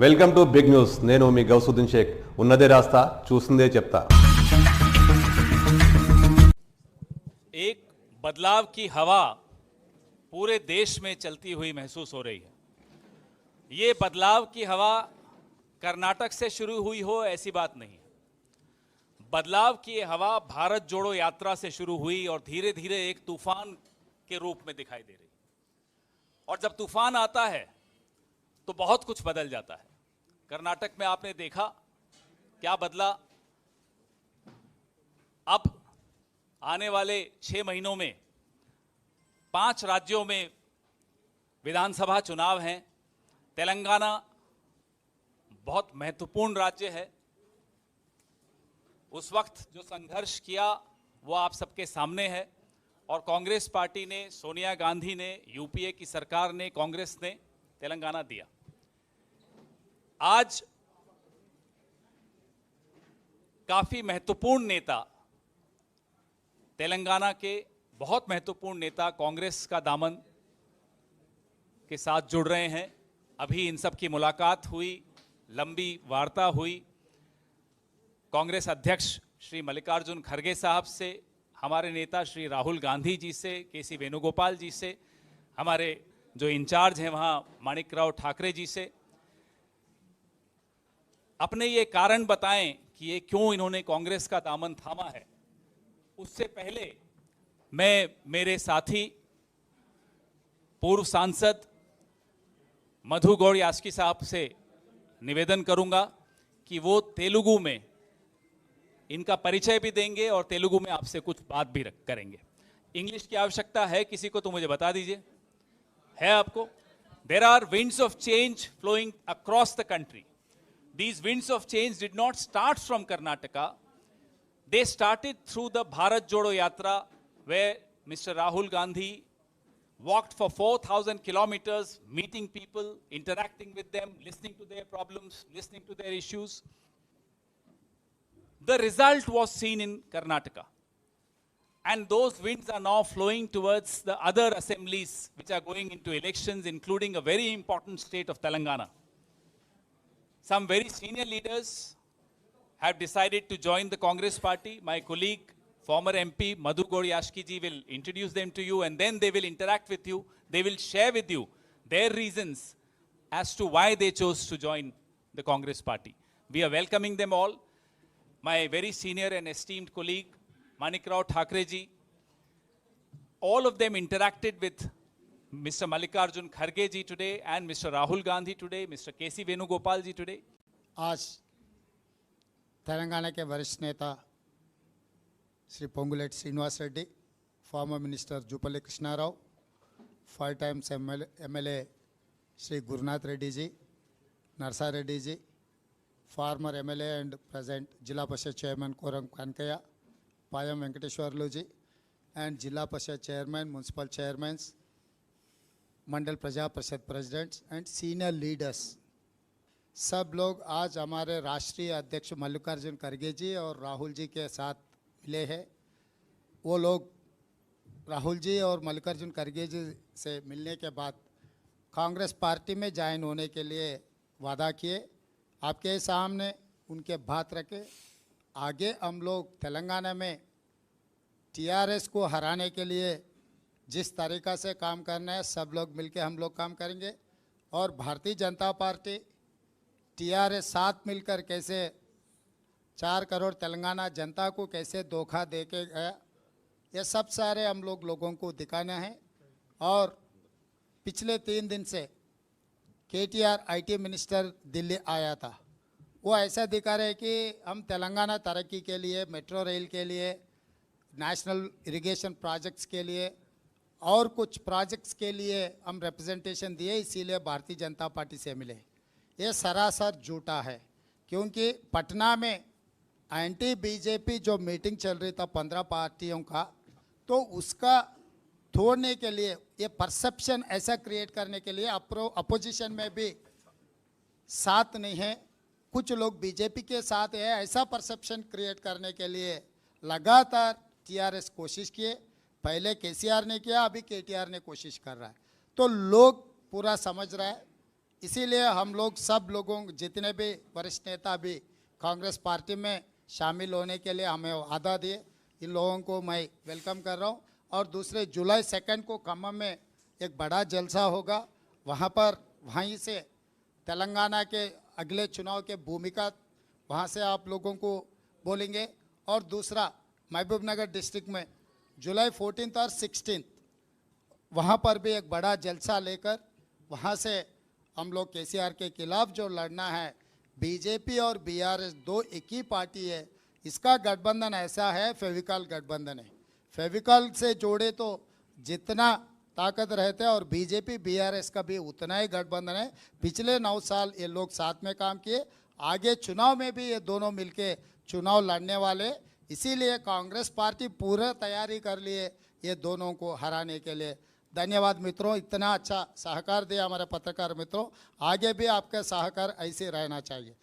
Welcome to big news. నేను మీ గౌసుద్దీన్ షేక్. ఉన్నదే రాస్తా, చూసిందే చెప్తా. एक बदलाव की हवा पूरे देश में चलती हुई महसूस हो रही है। ये बदलाव की हवा कर्नाटक से शुरू हुई हो ऐसी बात नहीं है। बदलाव की ये हवा भारत जोड़ो यात्रा से शुरू हुई और धीरे धीरे एक तूफान के रूप में दिखाई दे रही। और जब तूफान आता है तो बहुत कुछ बदल जाता है। कर्नाटक में आपने देखा क्या बदला। अब आने वाले 6 महीनों में 5 राज्यों में विधानसभा चुनाव हैं। तेलंगाना बहुत महत्वपूर्ण राज्य है। उस वक्त जो संघर्ष किया वो आप सबके सामने है। और कांग्रेस पार्टी ने, सोनिया गांधी ने, यूपीए की सरकार ने, कांग्रेस ने तेलंगाना दिया। आज काफी महत्वपूर्ण नेता, तेलंगाना के बहुत महत्वपूर्ण नेता कांग्रेस का दामन के साथ जुड़ रहे हैं। अभी इन सब की मुलाकात हुई, लंबी वार्ता हुई। कांग्रेस अध्यक्ष श्री मल्लिकार्जुन खड़गे साहब से, हमारे नेता श्री राहुल गांधी जी से, केसी वेणुगोपाल जी से, हमारे जो इंचार्ज हैं वहाँ माणिकराव ठाकरे जी से, अपने ये कारण बताएं कि ये क्यों इन्होंने कांग्रेस का दामन थामा है। उससे पहले मैं मेरे साथी पूर्व सांसद मधु गौड़ यास्की साहब से निवेदन करूंगा कि वो तेलुगु में इनका परिचय भी देंगे और तेलुगु में आपसे कुछ बात भी करेंगे। इंग्लिश की आवश्यकता है किसी को तो मुझे बता दीजिए, है आपको? There are winds of change flowing across the country. These winds of change did not start from Karnataka. They started through the Bharat Jodo Yatra, where Mr. Rahul Gandhi walked for 4,000 kilometers, meeting people, interacting with them, listening to their problems, listening to their issues. The result was seen in Karnataka. And those winds are now flowing towards the other assemblies which are going into elections, including a very important state of Telangana. Some very senior leaders have decided to join the Congress party. My colleague, former MP Madhu Gowd Yaski ji will introduce them to you, and then they will interact with you. They will share with you their reasons as to why they chose to join the Congress party. We are welcoming them all. My very senior and esteemed colleague Manikrao Thakre ji, all of them interacted with Mr. Mallikarjun Kharge ji today and Mr. Rahul Gandhi today, Mr. K.C. Venugopal ji today. आज तेलंगाना के वरिष्ठ नेता Shri Ponguleti Srinivas Reddy, former minister Jupally Krishnarao, 5 times MLA Shri Gurunath Reddy ji, Narsa Reddy ji, former MLA and present Zilla Parishad chairman Koram Kanakaiah, Payam Venkateswarlu ji, and Zilla Parishad chairman, municipal chairman's, मंडल प्रजा परिषद presidents and senior leaders, सब लोग आज हमारे राष्ट्रीय अध्यक्ष मल्लिकार्जुन खड़गे जी और राहुल जी के साथ मिले हैं। वो लोग राहुल जी और मल्लिकार्जुन खड़गे जी से मिलने के बाद कांग्रेस पार्टी में ज्वाइन होने के लिए वादा किए। आपके सामने उनके बात रखे। आगे हम लोग तेलंगाना में TRS को हराने के लिए जिस तरीक़ा से काम करना है, सब लोग मिलके हम लोग काम करेंगे। और भारतीय जनता पार्टी TRS साथ मिलकर कैसे 4 करोड़ तेलंगाना जनता को कैसे धोखा दे के गया, ये सब सारे हम लोगों को दिखाना है। और पिछले 3 दिन से KTR IT मिनिस्टर दिल्ली आया था। वो ऐसा दिखा रहे कि हम तेलंगाना तरक्की के लिए, मेट्रो रेल के लिए, नेशनल इरिगेशन प्रोजेक्ट्स के लिए और कुछ प्रोजेक्ट्स के लिए हम रिप्रेजेंटेशन दिए, इसीलिए भारतीय जनता पार्टी से मिले। ये सरासर झूठा है, क्योंकि पटना में एंटी बीजेपी जो मीटिंग चल रही था 15 पार्टियों का, तो उसका तोड़ने के लिए, ये परसेप्शन ऐसा क्रिएट करने के लिए अपोजिशन में भी साथ नहीं है, कुछ लोग बीजेपी के साथ है, ऐसा परसेप्शन क्रिएट करने के लिए लगातार TRS कोशिश किए। पहले KCR ने किया, अभी KTR ने कोशिश कर रहा है। तो लोग पूरा समझ रहा है इसीलिए हम लोग सब लोगों जितने भी वरिष्ठ नेता भी कांग्रेस पार्टी में शामिल होने के लिए हमें वादा दिए, इन लोगों को मैं वेलकम कर रहा हूँ। और दूसरे जुलाई 2 को खम्मम में एक बड़ा जलसा होगा, वहाँ पर वहीं से तेलंगाना के अगले चुनाव के भूमिका वहाँ से आप लोगों को बोलेंगे। और दूसरा महबूबनगर डिस्ट्रिक्ट में जुलाई 14 और 16 वहाँ पर भी एक बड़ा जलसा लेकर वहाँ से हम लोग केसीआर के खिलाफ जो लड़ना है, बीजेपी और बीआरएस दो एक ही पार्टी है, इसका गठबंधन ऐसा है, फेविकॉल गठबंधन है। फेविकॉल से जोड़े तो जितना ताकत रहते हैं और बीजेपी बीआरएस का भी उतना ही गठबंधन है। पिछले 9 साल ये लोग साथ में काम किए, आगे चुनाव में भी ये दोनों मिलके चुनाव लड़ने वाले, इसीलिए कांग्रेस पार्टी पूरा तैयारी कर लिए ये दोनों को हराने के लिए। धन्यवाद मित्रों, इतना अच्छा सहकार दिया हमारे पत्रकार मित्रों, आगे भी आपका सहकार ऐसे रहना चाहिए।